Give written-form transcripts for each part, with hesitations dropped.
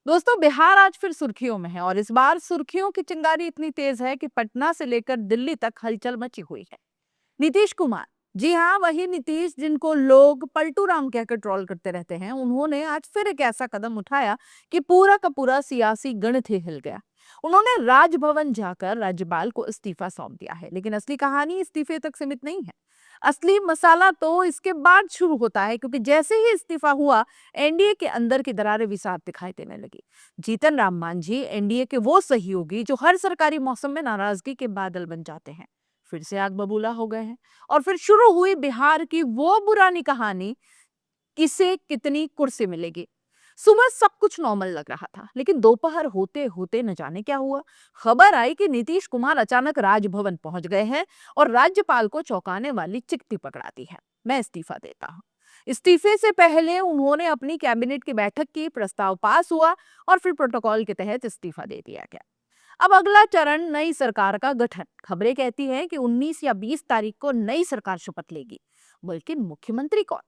दोस्तों, बिहार आज फिर सुर्खियों में है और इस बार सुर्खियों की चिंगारी इतनी तेज है कि पटना से लेकर दिल्ली तक हलचल मची हुई है। नीतीश कुमार, जी हाँ, वही नीतीश जिनको लोग पलटू राम कहकर ट्रोल करते रहते हैं, उन्होंने आज फिर एक ऐसा कदम उठाया कि पूरा का पूरा सियासी गणित ही हिल गया। उन्होंने राजभवन जाकर राज्यपाल को इस्तीफा सौंप दिया है, लेकिन असली कहानी इस्तीफे तक सीमित नहीं है। असली मसाला तो इसके बाद शुरू होता है, क्योंकि जैसे ही इस्तीफा हुआ, एनडीए के अंदर की दरारें भी साफ दिखाई देने लगी। जीतन राम मांझी एनडीए के वो सहयोगी जो हर सरकारी मौसम में नाराजगी के बादल बन जाते हैं, फिर से आग बबूला हो गए हैं। और फिर शुरू हुई बिहार की वो पुरानी कहानी, किसे कितनी कुर्सी मिलेगी। सुबह सब कुछ नॉर्मल लग रहा था, लेकिन दोपहर होते होते न जाने क्या हुआ। खबर आई कि नीतीश कुमार अचानक राजभवन पहुंच गए हैं और राज्यपाल को चौंकाने वाली चिट्ठी पकड़ा दी है, मैं इस्तीफा देता हूं। इस्तीफे से पहले उन्होंने अपनी कैबिनेट की बैठक की, प्रस्ताव पास हुआ और फिर प्रोटोकॉल के तहत इस्तीफा दे दिया गया। अब अगला चरण नई सरकार का गठन। खबरें कहती हैं कि 19 या 20 तारीख को नई सरकार शपथ लेगी। बल्कि मुख्यमंत्री कौन?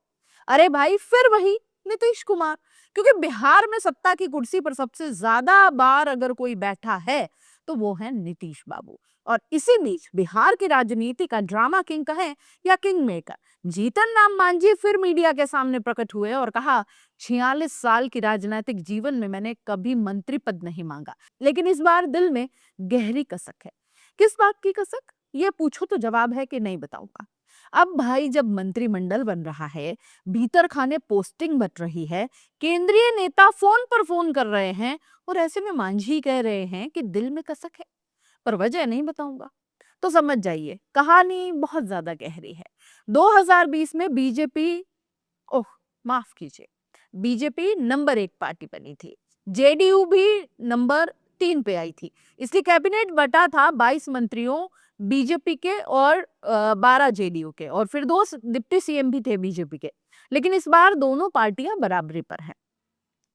अरे भाई, फिर वही नीतीश कुमार। क्योंकि बिहार में सत्ता की कुर्सी पर सबसे ज्यादा बार अगर कोई बैठा है तो वो है नीतीश बाबू। और इसी बीच बिहार की राजनीति का ड्रामा किंग कहें या किंग मेकर, जीतन राम मांझी फिर मीडिया के सामने प्रकट हुए और कहा, 46 साल की राजनीतिक जीवन में मैंने कभी मंत्री पद नहीं मांगा, लेकिन इस बार दिल में गहरी कसक है। किस बात की कसक? ये पूछो तो जवाब है कि नहीं बताऊंगा। अब भाई, जब मंत्रिमंडल बन रहा है, भीतर खाने पोस्टिंग बट रही है, केंद्रीय नेता फोन पर फोन कर रहे हैं और ऐसे में मांझी कह रहे हैं कि दिल में कसक है, पर वजह नहीं बताऊंगा, तो समझ जाइए कहानी बहुत ज्यादा गहरी है। 2020 में बीजेपी, ओह माफ कीजिए, बीजेपी नंबर 1 पार्टी बनी थी। जेडीयू भी नंबर 3 पे आई थी। इसलिए कैबिनेट बटा था 22 मंत्रियों बीजेपी के और 12 जेडीयू के, और फिर 2 डिप्टी सीएम भी थे बीजेपी के। लेकिन इस बार दोनों पार्टियां बराबरी पर हैं।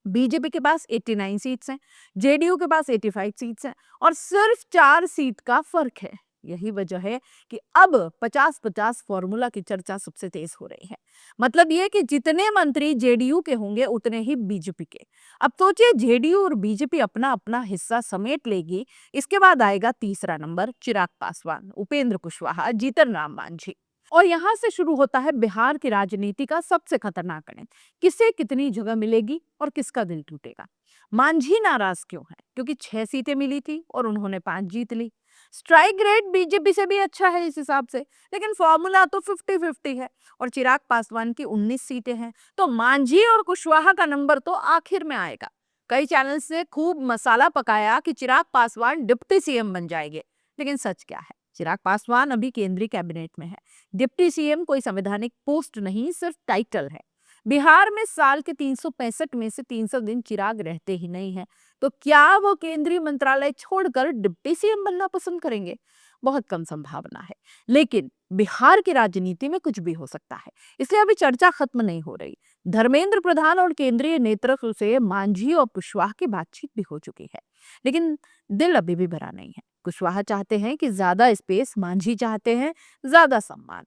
बीजेपी के पास 89 सीट्स हैं, जेडीयू के पास 85 सीट्स हैं और सिर्फ 4 सीट का फर्क है। यही वजह है कि अब 50-50 फॉर्मूला की चर्चा सबसे तेज हो रही है। मतलब ये कि जितने मंत्री जेडीयू के होंगे उतने ही बीजेपी के। अब सोचिए, जेडीयू और बीजेपी अपना अपना हिस्सा समेट लेगी। इसके बाद आएगा तीसरा नंबर, चिराग पासवान, उपेंद्र कुशवाहा, जीतन राम मांझी। और यहाँ से शुरू होता है बिहार की राजनीति का सबसे खतरनाक गणित, किसे कितनी जगह मिलेगी और किसका दिल टूटेगा। मांझी नाराज क्यों है? क्योंकि 6 सीटें मिली थी और उन्होंने 5 जीत ली। स्ट्राइक रेट बीजेपी से भी अच्छा है इस हिसाब से, लेकिन फॉर्मूला तो 50-50 है और चिराग पासवान की 19 सीटें हैं, तो मांझी और कुशवाहा का नंबर तो आखिर में आएगा। कई चैनल से खूब मसाला पकाया कि चिराग पासवान डिप्टी सीएम बन जाएंगे, लेकिन सच क्या है? चिराग पासवान अभी केंद्रीय कैबिनेट में है। डिप्टी सीएम कोई संवैधानिक पोस्ट नहीं, सिर्फ टाइटल है। बिहार में साल के 365 में से 300 दिन चिराग रहते ही नहीं है, तो क्या वो केंद्रीय मंत्रालय छोड़कर डिप्टी सीएम बनना पसंद करेंगे? बहुत कम संभावना है। लेकिन बिहार की राजनीति में कुछ भी हो सकता है, इसलिए अभी चर्चा खत्म नहीं हो रही। धर्मेंद्र प्रधान और केंद्रीय नेतृत्व से मांझी और कुशवाहा की बातचीत भी हो चुकी है, लेकिन दिल अभी भी भरा नहीं है। कुशवाहा चाहते हैं कि ज्यादा स्पेस, मांझी चाहते हैं ज्यादा सम्मान।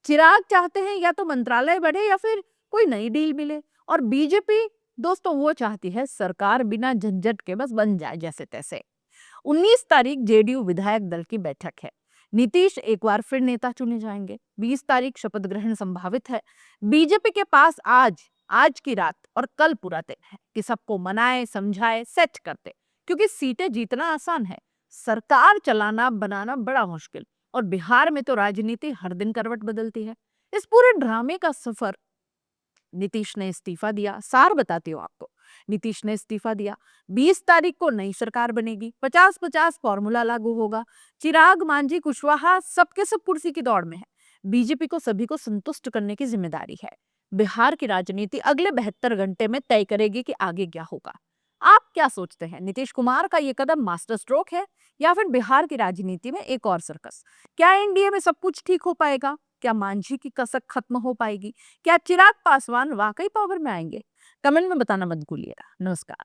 चिराग चाहते हैं या तो मंत्रालय बढ़े या फिर कोई नई डील मिले। और बीजेपी, दोस्तों, वो चाहती है सरकार बिना झंझट के बस बन जाए जैसे तैसे। 19 तारीख जेडीयू विधायक दल की बैठक है। नीतीश एक बार फिर नेता चुने जाएंगे। 20 तारीख शपथ ग्रहण संभावित है। बीजेपी के पास आज की रात और कल पूरा दिन है कि सबको मनाए, समझाए, सेट करते, क्योंकि सीटें जीतना आसान है, सरकार चलाना बनाना बड़ा मुश्किल। और बिहार में तो राजनीति हर दिन करवट बदलती है। इस पूरे ड्रामे का सफर, नीतीश ने इस्तीफा दिया, सार बताती हूँ आपको। नीतीश ने इस्तीफा दिया, 20 तारीख को नई सरकार बनेगी, 50-50 फॉर्मूला लागू होगा। चिराग, मांझी, कुशवाहा सबके सब कुर्सी की दौड़ में है। बीजेपी को सभी को संतुष्ट करने की जिम्मेदारी है। बिहार की राजनीति अगले 72 घंटे में तय करेगी कि आगे क्या होगा। आप क्या सोचते हैं? नीतीश कुमार का ये कदम मास्टर स्ट्रोक है या फिर बिहार की राजनीति में एक और सर्कस? क्या एनडीए में सब कुछ ठीक हो पाएगा? क्या मांझी की कसक खत्म हो पाएगी? क्या चिराग पासवान वाकई पावर में आएंगे? कमेंट में बताना मत भूलिएगा। नमस्कार।